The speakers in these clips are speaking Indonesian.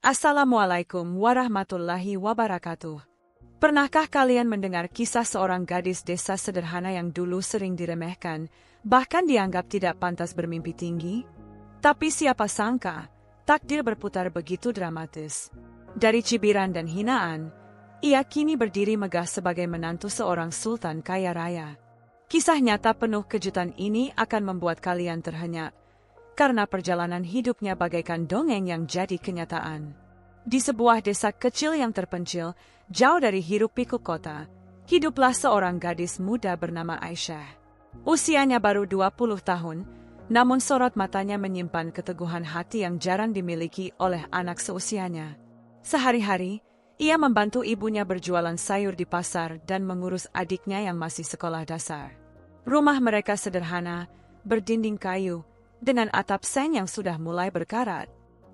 Assalamualaikum warahmatullahi wabarakatuh. Pernahkah kalian mendengar kisah seorang gadis desa sederhana yang dulu sering diremehkan, bahkan dianggap tidak pantas bermimpi tinggi? Tapi siapa sangka, takdir berputar begitu dramatis. Dari cibiran dan hinaan, ia kini berdiri megah sebagai menantu seorang sultan kaya raya. Kisah nyata penuh kejutan ini akan membuat kalian terhenyak, karena perjalanan hidupnya bagaikan dongeng yang jadi kenyataan. Di sebuah desa kecil yang terpencil, jauh dari hiruk-pikuk kota, hiduplah seorang gadis muda bernama Aisyah. Usianya baru 20 tahun, namun sorot matanya menyimpan keteguhan hati yang jarang dimiliki oleh anak seusianya. Sehari-hari, ia membantu ibunya berjualan sayur di pasar dan mengurus adiknya yang masih sekolah dasar. Rumah mereka sederhana, berdinding kayu, dengan atap seng yang sudah mulai berkarat.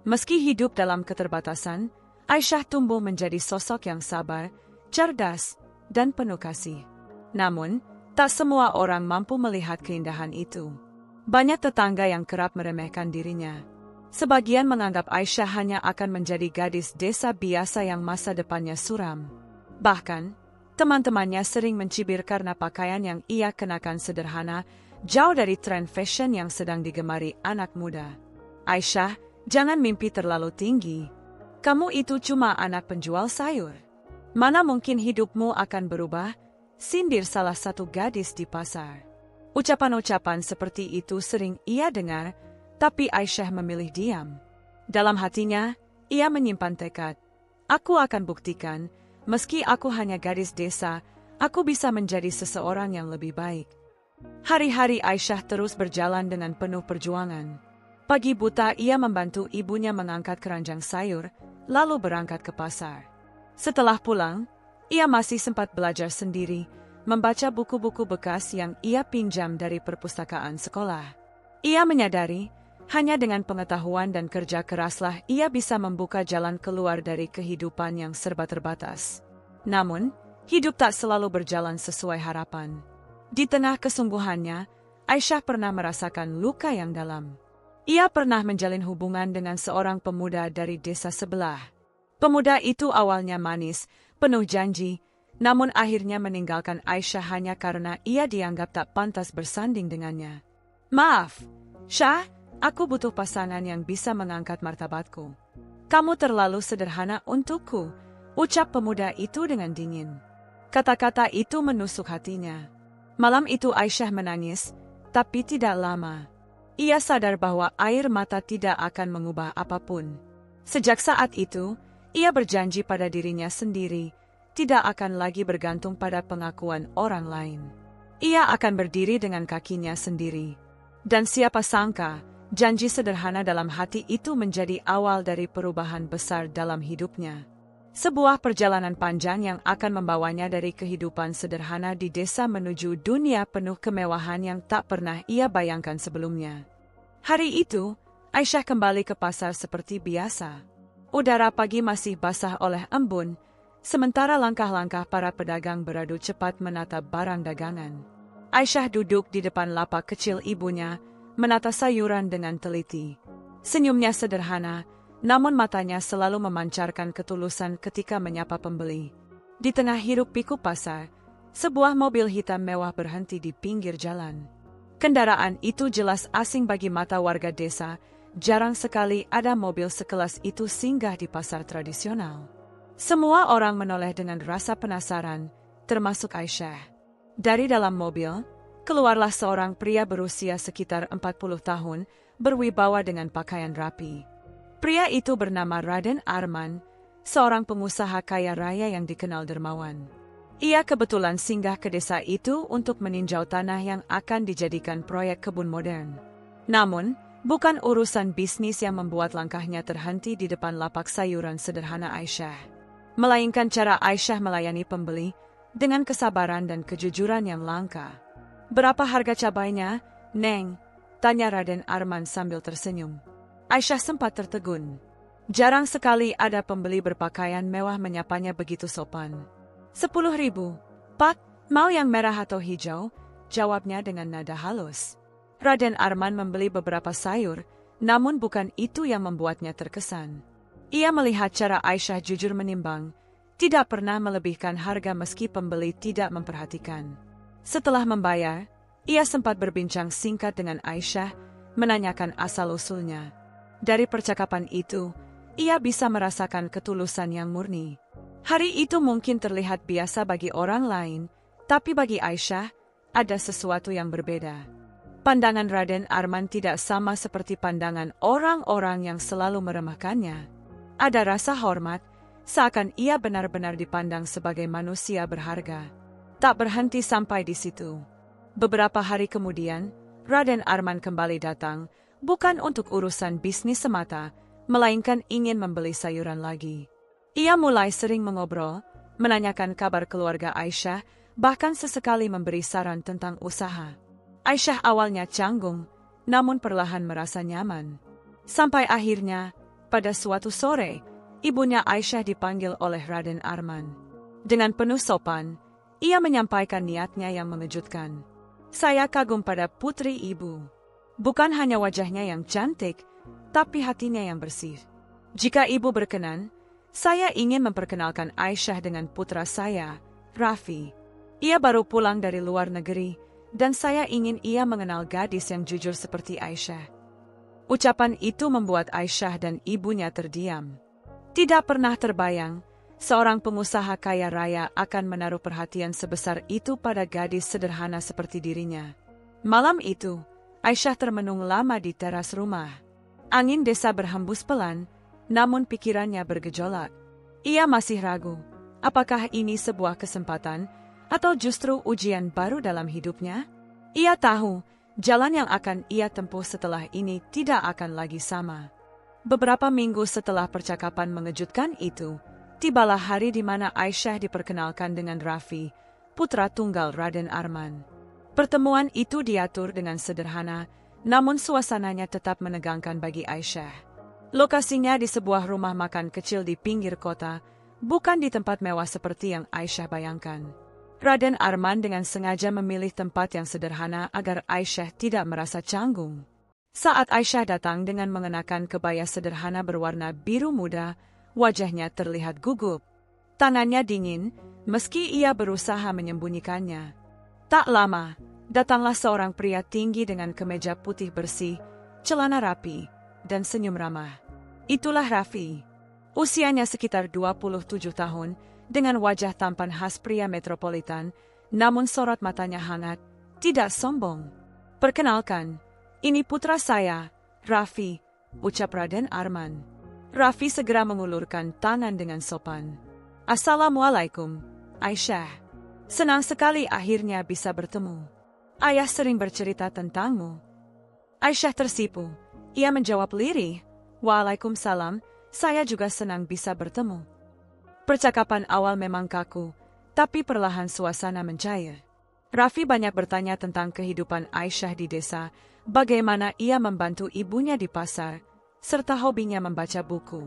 Meski hidup dalam keterbatasan, Aisyah tumbuh menjadi sosok yang sabar, cerdas, dan penuh kasih. Namun, tak semua orang mampu melihat keindahan itu. Banyak tetangga yang kerap meremehkan dirinya. Sebagian menganggap Aisyah hanya akan menjadi gadis desa biasa yang masa depannya suram. Bahkan, teman-temannya sering mencibir karena pakaian yang ia kenakan sederhana, jauh dari tren fashion yang sedang digemari anak muda. Aisyah, jangan mimpi terlalu tinggi. Kamu itu cuma anak penjual sayur. Mana mungkin hidupmu akan berubah? Sindir salah satu gadis di pasar. Ucapan-ucapan seperti itu sering ia dengar, tapi Aisyah memilih diam. Dalam hatinya, ia menyimpan tekad. Aku akan buktikan, meski aku hanya gadis desa, aku bisa menjadi seseorang yang lebih baik. Hari-hari Aisyah terus berjalan dengan penuh perjuangan. Pagi buta ia membantu ibunya mengangkat keranjang sayur, lalu berangkat ke pasar. Setelah pulang, ia masih sempat belajar sendiri, membaca buku-buku bekas yang ia pinjam dari perpustakaan sekolah. Ia menyadari, hanya dengan pengetahuan dan kerja keraslah ia bisa membuka jalan keluar dari kehidupan yang serba terbatas. Namun, hidup tak selalu berjalan sesuai harapan. Di tengah kesungguhannya, Aisyah pernah merasakan luka yang dalam. Ia pernah menjalin hubungan dengan seorang pemuda dari desa sebelah. Pemuda itu awalnya manis, penuh janji, namun akhirnya meninggalkan Aisyah hanya karena ia dianggap tak pantas bersanding dengannya. Maaf, Syah, aku butuh pasangan yang bisa mengangkat martabatku. Kamu terlalu sederhana untukku, ucap pemuda itu dengan dingin. Kata-kata itu menusuk hatinya. Malam itu Aisyah menangis, tapi tidak lama. Ia sadar bahwa air mata tidak akan mengubah apapun. Sejak saat itu, ia berjanji pada dirinya sendiri, tidak akan lagi bergantung pada pengakuan orang lain. Ia akan berdiri dengan kakinya sendiri. Dan siapa sangka, janji sederhana dalam hati itu menjadi awal dari perubahan besar dalam hidupnya. Sebuah perjalanan panjang yang akan membawanya dari kehidupan sederhana di desa menuju dunia penuh kemewahan yang tak pernah ia bayangkan sebelumnya. Hari itu, Aisyah kembali ke pasar seperti biasa. Udara pagi masih basah oleh embun, sementara langkah-langkah para pedagang beradu cepat menatap barang dagangan. Aisyah duduk di depan lapak kecil ibunya, menata sayuran dengan teliti. Senyumnya sederhana, namun matanya selalu memancarkan ketulusan ketika menyapa pembeli. Di tengah hiruk-pikuk pasar, sebuah mobil hitam mewah berhenti di pinggir jalan. Kendaraan itu jelas asing bagi mata warga desa, jarang sekali ada mobil sekelas itu singgah di pasar tradisional. Semua orang menoleh dengan rasa penasaran, termasuk Aisyah. Dari dalam mobil, keluarlah seorang pria berusia sekitar 40 tahun, berwibawa dengan pakaian rapi. Pria itu bernama Raden Arman, seorang pengusaha kaya raya yang dikenal dermawan. Ia kebetulan singgah ke desa itu untuk meninjau tanah yang akan dijadikan proyek kebun modern. Namun, bukan urusan bisnis yang membuat langkahnya terhenti di depan lapak sayuran sederhana Aisyah. Melainkan cara Aisyah melayani pembeli dengan kesabaran dan kejujuran yang langka. "Berapa harga cabainya, Neng?" tanya Raden Arman sambil tersenyum. Aisyah sempat tertegun. Jarang sekali ada pembeli berpakaian mewah menyapanya begitu sopan. 10.000, Pak, mau yang merah atau hijau? Jawabnya dengan nada halus. Raden Arman membeli beberapa sayur, namun bukan itu yang membuatnya terkesan. Ia melihat cara Aisyah jujur menimbang, tidak pernah melebihkan harga meski pembeli tidak memperhatikan. Setelah membayar, ia sempat berbincang singkat dengan Aisyah, menanyakan asal-usulnya. Dari percakapan itu, ia bisa merasakan ketulusan yang murni. Hari itu mungkin terlihat biasa bagi orang lain, tapi bagi Aisyah, ada sesuatu yang berbeda. Pandangan Raden Arman tidak sama seperti pandangan orang-orang yang selalu meremehkannya. Ada rasa hormat, seakan ia benar-benar dipandang sebagai manusia berharga. Tak berhenti sampai di situ. Beberapa hari kemudian, Raden Arman kembali datang, bukan untuk urusan bisnis semata, melainkan ingin membeli sayuran lagi. Ia mulai sering mengobrol, menanyakan kabar keluarga Aisyah, bahkan sesekali memberi saran tentang usaha. Aisyah awalnya canggung, namun perlahan merasa nyaman. Sampai akhirnya, pada suatu sore, ibunya Aisyah dipanggil oleh Raden Arman. Dengan penuh sopan, ia menyampaikan niatnya yang mengejutkan. Saya kagum pada putri ibu. Bukan hanya wajahnya yang cantik, tapi hatinya yang bersih. Jika ibu berkenan, saya ingin memperkenalkan Aisyah dengan putra saya, Raffi. Ia baru pulang dari luar negeri, dan saya ingin ia mengenal gadis yang jujur seperti Aisyah. Ucapan itu membuat Aisyah dan ibunya terdiam. Tidak pernah terbayang, seorang pengusaha kaya raya akan menaruh perhatian sebesar itu pada gadis sederhana seperti dirinya. Malam itu, Aisyah termenung lama di teras rumah. Angin desa berhembus pelan, namun pikirannya bergejolak. Ia masih ragu, apakah ini sebuah kesempatan, atau justru ujian baru dalam hidupnya? Ia tahu, jalan yang akan ia tempuh setelah ini tidak akan lagi sama. Beberapa minggu setelah percakapan mengejutkan itu, tibalah hari di mana Aisyah diperkenalkan dengan Raffi, putra tunggal Raden Arman. Pertemuan itu diatur dengan sederhana, namun suasananya tetap menegangkan bagi Aisyah. Lokasinya di sebuah rumah makan kecil di pinggir kota, bukan di tempat mewah seperti yang Aisyah bayangkan. Raden Arman dengan sengaja memilih tempat yang sederhana agar Aisyah tidak merasa canggung. Saat Aisyah datang dengan mengenakan kebaya sederhana berwarna biru muda, wajahnya terlihat gugup. Tangannya dingin, meski ia berusaha menyembunyikannya. Tak lama, datanglah seorang pria tinggi dengan kemeja putih bersih, celana rapi, dan senyum ramah. Itulah Raffi. Usianya sekitar 27 tahun, dengan wajah tampan khas pria metropolitan, namun sorot matanya hangat, tidak sombong. Perkenalkan, ini putra saya, Raffi, ucap Raden Arman. Raffi segera mengulurkan tangan dengan sopan. Assalamualaikum, Aisyah. Senang sekali akhirnya bisa bertemu. Ayah sering bercerita tentangmu. Aisyah tersipu. Ia menjawab lirih, Waalaikumsalam, saya juga senang bisa bertemu. Percakapan awal memang kaku, tapi perlahan suasana mencair. Raffi banyak bertanya tentang kehidupan Aisyah di desa, bagaimana ia membantu ibunya di pasar, serta hobinya membaca buku.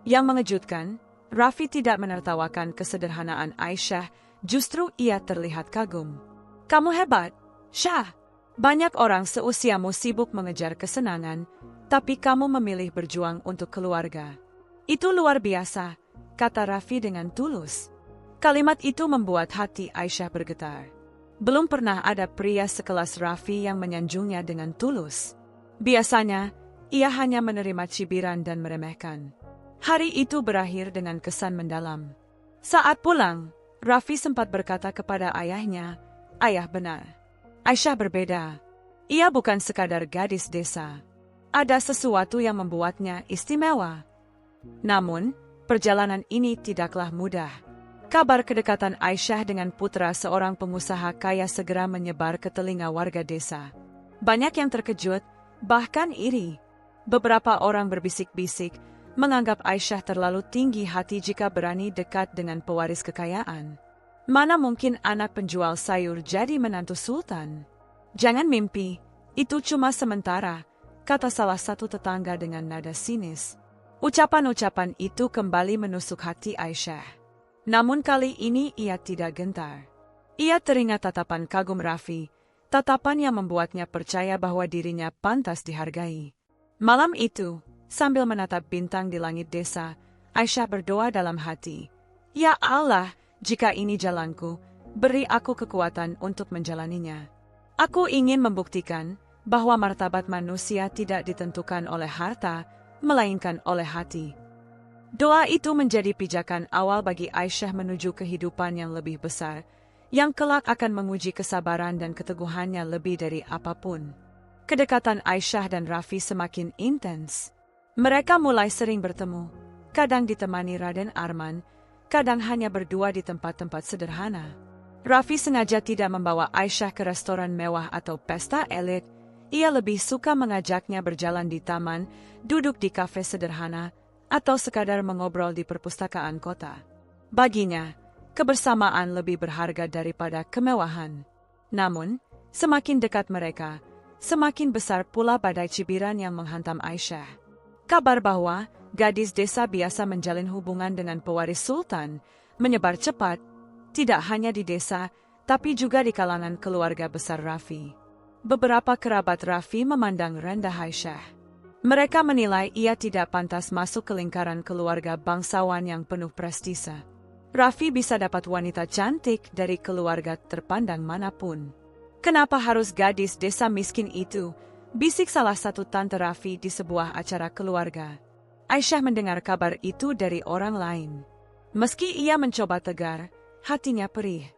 Yang mengejutkan, Raffi tidak menertawakan kesederhanaan Aisyah, justru ia terlihat kagum. Kamu hebat, Syah. Banyak orang seusiamu sibuk mengejar kesenangan, tapi kamu memilih berjuang untuk keluarga. Itu luar biasa, kata Raffi dengan tulus. Kalimat itu membuat hati Aisyah bergetar. Belum pernah ada pria sekelas Raffi yang menyanjungnya dengan tulus. Biasanya, ia hanya menerima cibiran dan meremehkan. Hari itu berakhir dengan kesan mendalam. Saat pulang, Raffi sempat berkata kepada ayahnya, "Ayah benar. Aisyah berbeda. Ia bukan sekadar gadis desa. Ada sesuatu yang membuatnya istimewa." Namun, perjalanan ini tidaklah mudah. Kabar kedekatan Aisyah dengan putra seorang pengusaha kaya segera menyebar ke telinga warga desa. Banyak yang terkejut, bahkan iri. Beberapa orang berbisik-bisik, menganggap Aisyah terlalu tinggi hati jika berani dekat dengan pewaris kekayaan. Mana mungkin anak penjual sayur jadi menantu sultan? Jangan mimpi, itu cuma sementara, kata salah satu tetangga dengan nada sinis. Ucapan-ucapan itu kembali menusuk hati Aisyah. Namun kali ini ia tidak gentar. Ia teringat tatapan kagum Raffi, tatapan yang membuatnya percaya bahwa dirinya pantas dihargai. Malam itu, Sambil menatap bintang di langit desa, Aisyah berdoa dalam hati. Ya Allah, jika ini jalanku, beri aku kekuatan untuk menjalaninya. Aku ingin membuktikan bahwa martabat manusia tidak ditentukan oleh harta, melainkan oleh hati. Doa itu menjadi pijakan awal bagi Aisyah menuju kehidupan yang lebih besar, yang kelak akan menguji kesabaran dan keteguhannya lebih dari apapun. Kedekatan Aisyah dan Raffi semakin intens. Mereka mulai sering bertemu, kadang ditemani Raden Arman, kadang hanya berdua di tempat-tempat sederhana. Raffi sengaja tidak membawa Aisyah ke restoran mewah atau pesta elit. Ia lebih suka mengajaknya berjalan di taman, duduk di kafe sederhana, atau sekadar mengobrol di perpustakaan kota. Baginya, kebersamaan lebih berharga daripada kemewahan. Namun, semakin dekat mereka, semakin besar pula badai cibiran yang menghantam Aisyah. Kabar bahwa gadis desa biasa menjalin hubungan dengan pewaris sultan menyebar cepat, tidak hanya di desa, tapi juga di kalangan keluarga besar Raffi. Beberapa kerabat Raffi memandang rendah Aisyah. Mereka menilai ia tidak pantas masuk ke lingkaran keluarga bangsawan yang penuh prestise. Raffi bisa dapat wanita cantik dari keluarga terpandang manapun. Kenapa harus gadis desa miskin itu? Bisik salah satu tante Raffi di sebuah acara keluarga. Aisyah mendengar kabar itu dari orang lain. Meski ia mencoba tegar, hatinya perih.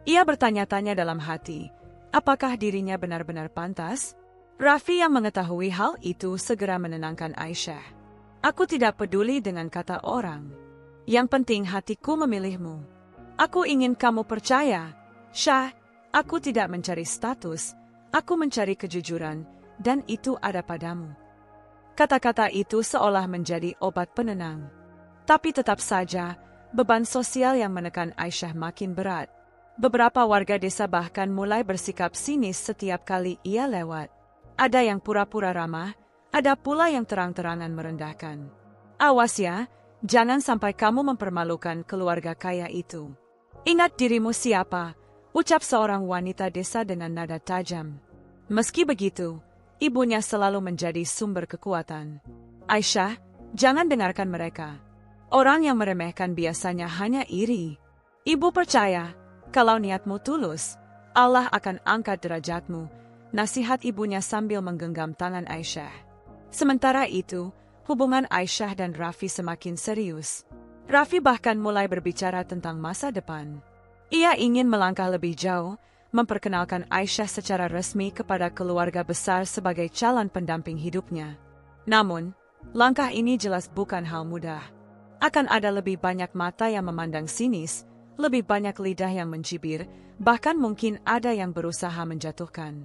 Ia bertanya-tanya dalam hati, apakah dirinya benar-benar pantas? Raffi yang mengetahui hal itu segera menenangkan Aisyah. Aku tidak peduli dengan kata orang. Yang penting hatiku memilihmu. Aku ingin kamu percaya. Syah, aku tidak mencari status, aku mencari kejujuran, dan itu ada padamu. Kata-kata itu seolah menjadi obat penenang. Tapi tetap saja, beban sosial yang menekan Aisyah makin berat. Beberapa warga desa bahkan mulai bersikap sinis setiap kali ia lewat. Ada yang pura-pura ramah, ada pula yang terang-terangan merendahkan. Awas ya, jangan sampai kamu mempermalukan keluarga kaya itu. Ingat dirimu siapa, ucap seorang wanita desa dengan nada tajam. Meski begitu, ibunya selalu menjadi sumber kekuatan. Aisyah, jangan dengarkan mereka. Orang yang meremehkan biasanya hanya iri. Ibu percaya, kalau niatmu tulus, Allah akan angkat derajatmu, nasihat ibunya sambil menggenggam tangan Aisyah. Sementara itu, hubungan Aisyah dan Raffi semakin serius. Raffi bahkan mulai berbicara tentang masa depan. Ia ingin melangkah lebih jauh, memperkenalkan Aisyah secara resmi kepada keluarga besar sebagai calon pendamping hidupnya. Namun, langkah ini jelas bukan hal mudah. Akan ada lebih banyak mata yang memandang sinis, lebih banyak lidah yang mencibir, bahkan mungkin ada yang berusaha menjatuhkan.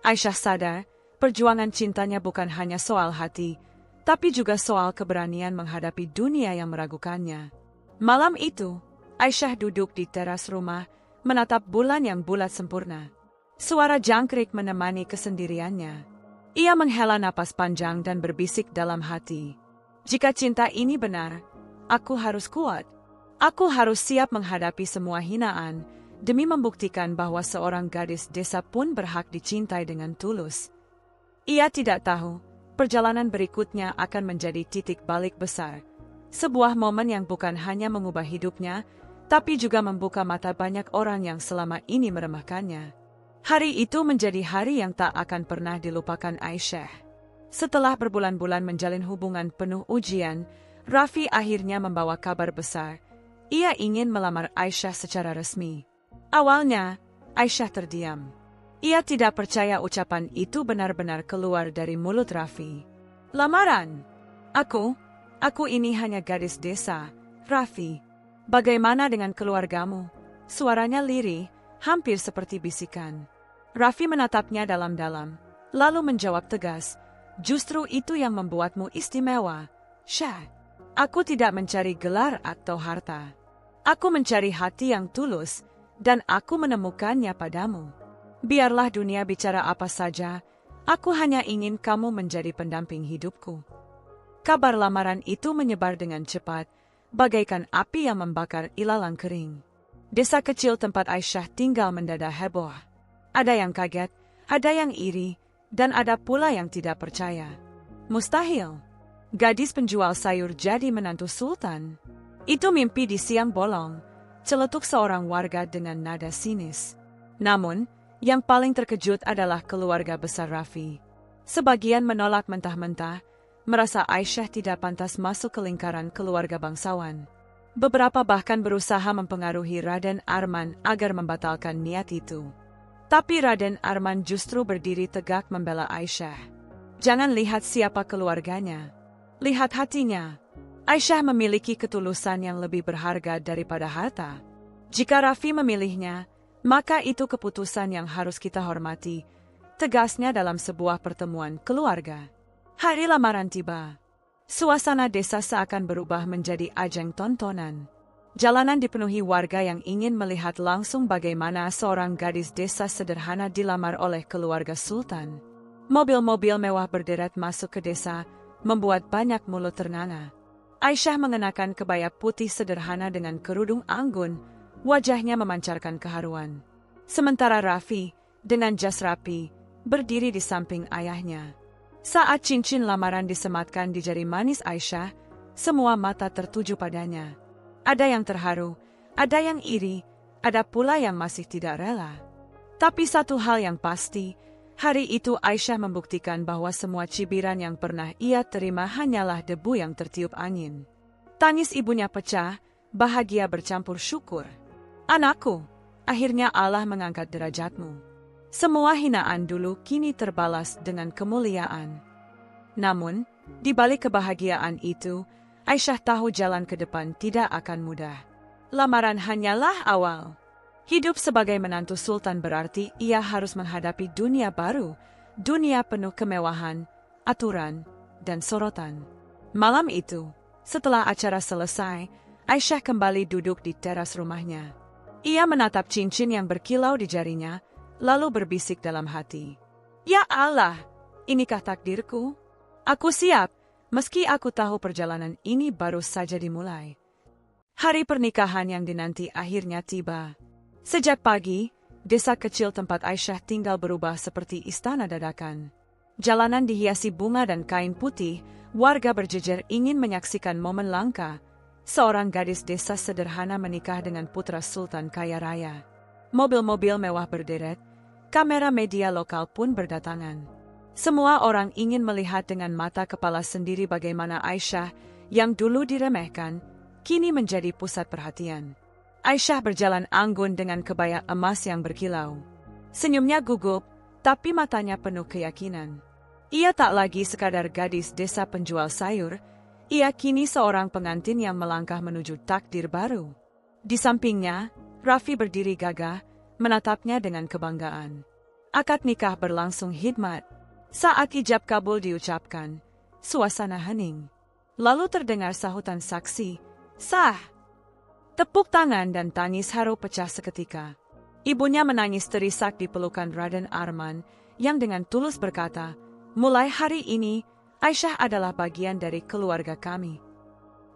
Aisyah sadar, perjuangan cintanya bukan hanya soal hati, tapi juga soal keberanian menghadapi dunia yang meragukannya. Malam itu, Aisyah duduk di teras rumah, menatap bulan yang bulat sempurna. Suara jangkrik menemani kesendiriannya. Ia menghela napas panjang dan berbisik dalam hati. Jika cinta ini benar, aku harus kuat. Aku harus siap menghadapi semua hinaan, demi membuktikan bahwa seorang gadis desa pun berhak dicintai dengan tulus. Ia tidak tahu, perjalanan berikutnya akan menjadi titik balik besar. Sebuah momen yang bukan hanya mengubah hidupnya, tapi juga membuka mata banyak orang yang selama ini meremehkannya. Hari itu menjadi hari yang tak akan pernah dilupakan Aisyah. Setelah berbulan-bulan menjalin hubungan penuh ujian, Raffi akhirnya membawa kabar besar. Ia ingin melamar Aisyah secara resmi. Awalnya, Aisyah terdiam. Ia tidak percaya ucapan itu benar-benar keluar dari mulut Raffi. Lamaran? Aku ini hanya gadis desa, Raffi. Bagaimana dengan keluargamu? Suaranya lirih, hampir seperti bisikan. Raffi menatapnya dalam-dalam, lalu menjawab tegas, justru itu yang membuatmu istimewa, Syah. Aku tidak mencari gelar atau harta. Aku mencari hati yang tulus, dan aku menemukannya padamu. Biarlah dunia bicara apa saja, aku hanya ingin kamu menjadi pendamping hidupku. Kabar lamaran itu menyebar dengan cepat, bagaikan api yang membakar ilalang kering. Desa kecil tempat Aisyah tinggal mendadak heboh. Ada yang kaget, ada yang iri, dan ada pula yang tidak percaya. Mustahil. Gadis penjual sayur jadi menantu sultan. Itu mimpi di siang bolong, celetuk seorang warga dengan nada sinis. Namun, yang paling terkejut adalah keluarga besar Raffi. Sebagian menolak mentah-mentah, merasa Aisyah tidak pantas masuk ke lingkaran keluarga bangsawan. Beberapa bahkan berusaha mempengaruhi Raden Arman agar membatalkan niat itu. Tapi Raden Arman justru berdiri tegak membela Aisyah. Jangan lihat siapa keluarganya. Lihat hatinya. Aisyah memiliki ketulusan yang lebih berharga daripada harta. Jika Raffi memilihnya, maka itu keputusan yang harus kita hormati, tegasnya dalam sebuah pertemuan keluarga. Hari lamaran tiba. Suasana desa seakan berubah menjadi ajang tontonan. Jalanan dipenuhi warga yang ingin melihat langsung bagaimana seorang gadis desa sederhana dilamar oleh keluarga sultan. Mobil-mobil mewah berderet masuk ke desa, membuat banyak mulut ternganga. Aisyah mengenakan kebaya putih sederhana dengan kerudung anggun, wajahnya memancarkan keharuan. Sementara Raffi, dengan jas rapi, berdiri di samping ayahnya. Saat cincin lamaran disematkan di jari manis Aisyah, semua mata tertuju padanya. Ada yang terharu, ada yang iri, ada pula yang masih tidak rela. Tapi satu hal yang pasti, hari itu Aisyah membuktikan bahwa semua cibiran yang pernah ia terima hanyalah debu yang tertiup angin. Tangis ibunya pecah, bahagia bercampur syukur. Anakku, akhirnya Allah mengangkat derajatmu. Semua hinaan dulu kini terbalas dengan kemuliaan. Namun, di balik kebahagiaan itu, Aisyah tahu jalan ke depan tidak akan mudah. Lamaran hanyalah awal. Hidup sebagai menantu sultan berarti ia harus menghadapi dunia baru, dunia penuh kemewahan, aturan, dan sorotan. Malam itu, setelah acara selesai, Aisyah kembali duduk di teras rumahnya. Ia menatap cincin yang berkilau di jarinya, lalu berbisik dalam hati. Ya Allah, inikah takdirku? Aku siap, meski aku tahu perjalanan ini baru saja dimulai. Hari pernikahan yang dinanti akhirnya tiba. Sejak pagi, desa kecil tempat Aisyah tinggal berubah seperti istana dadakan. Jalanan dihiasi bunga dan kain putih, warga berjejer ingin menyaksikan momen langka. Seorang gadis desa sederhana menikah dengan putra sultan kaya raya. Mobil-mobil mewah berderet, kamera media lokal pun berdatangan. Semua orang ingin melihat dengan mata kepala sendiri bagaimana Aisyah, yang dulu diremehkan, kini menjadi pusat perhatian. Aisyah berjalan anggun dengan kebaya emas yang berkilau. Senyumnya gugup, tapi matanya penuh keyakinan. Ia tak lagi sekadar gadis desa penjual sayur, ia kini seorang pengantin yang melangkah menuju takdir baru. Di sampingnya, Raffi berdiri gagah, menatapnya dengan kebanggaan. Akad nikah berlangsung hikmat. Saat ijab kabul diucapkan, suasana hening. Lalu terdengar sahutan saksi, sah. Tepuk tangan dan tangis haru pecah seketika. Ibunya menangis terisak di pelukan Raden Arman, yang dengan tulus berkata, mulai hari ini, Aisyah adalah bagian dari keluarga kami.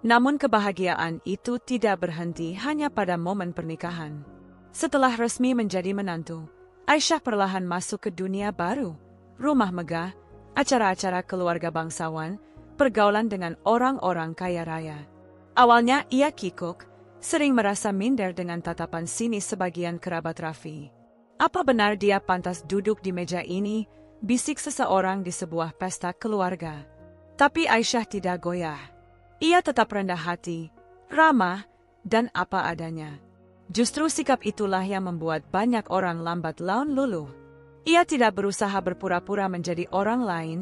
Namun kebahagiaan itu tidak berhenti hanya pada momen pernikahan. Setelah resmi menjadi menantu, Aisyah perlahan masuk ke dunia baru, rumah megah, acara-acara keluarga bangsawan, pergaulan dengan orang-orang kaya raya. Awalnya ia kikuk, sering merasa minder dengan tatapan sinis sebagian kerabat Raffi. Apa benar dia pantas duduk di meja ini? Bisik seseorang di sebuah pesta keluarga. Tapi Aisyah tidak goyah. Ia tetap rendah hati, ramah, dan apa adanya. Justru sikap itulah yang membuat banyak orang lambat laun luluh. Ia tidak berusaha berpura-pura menjadi orang lain,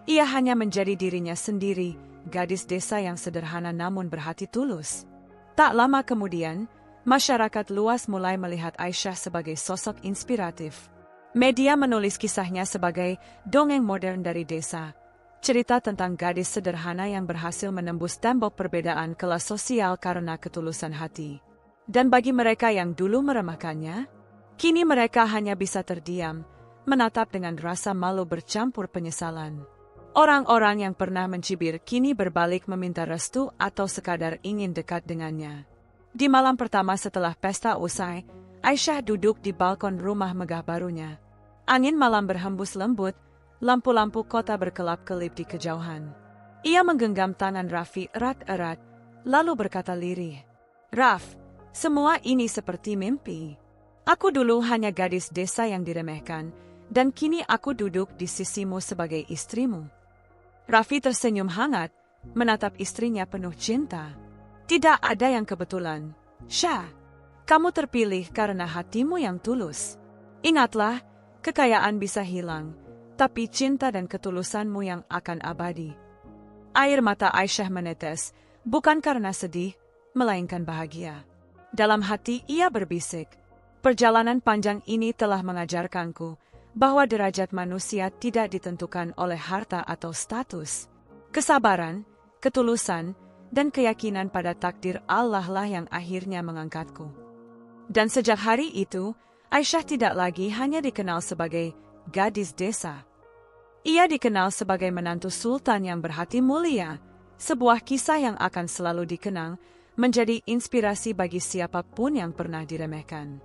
ia hanya menjadi dirinya sendiri, gadis desa yang sederhana namun berhati tulus. Tak lama kemudian, masyarakat luas mulai melihat Aisyah sebagai sosok inspiratif. Media menulis kisahnya sebagai dongeng modern dari desa, cerita tentang gadis sederhana yang berhasil menembus tembok perbedaan kelas sosial karena ketulusan hati. Dan bagi mereka yang dulu meremehkannya, kini mereka hanya bisa terdiam, menatap dengan rasa malu bercampur penyesalan. Orang-orang yang pernah mencibir kini berbalik meminta restu atau sekadar ingin dekat dengannya. Di malam pertama setelah pesta usai, Aisyah duduk di balkon rumah megah barunya. Angin malam berhembus lembut, lampu-lampu kota berkelap-kelip di kejauhan. Ia menggenggam tangan Raffi erat-erat, lalu berkata lirih, "Raf, semua ini seperti mimpi. Aku dulu hanya gadis desa yang diremehkan, dan kini aku duduk di sisimu sebagai istrimu." Raffi tersenyum hangat, menatap istrinya penuh cinta. "Tidak ada yang kebetulan, Syah. Kamu terpilih karena hatimu yang tulus. Ingatlah, kekayaan bisa hilang, tapi cinta dan ketulusanmu yang akan abadi." Air mata Aisyah menetes, bukan karena sedih, melainkan bahagia. Dalam hati ia berbisik, "Perjalanan panjang ini telah mengajarkanku bahwa derajat manusia tidak ditentukan oleh harta atau status. Kesabaran, ketulusan, dan keyakinan pada takdir Allah lah yang akhirnya mengangkatku." Dan sejak hari itu, Aisyah tidak lagi hanya dikenal sebagai gadis desa. Ia dikenal sebagai menantu sultan yang berhati mulia, sebuah kisah yang akan selalu dikenang, menjadi inspirasi bagi siapapun yang pernah diremehkan.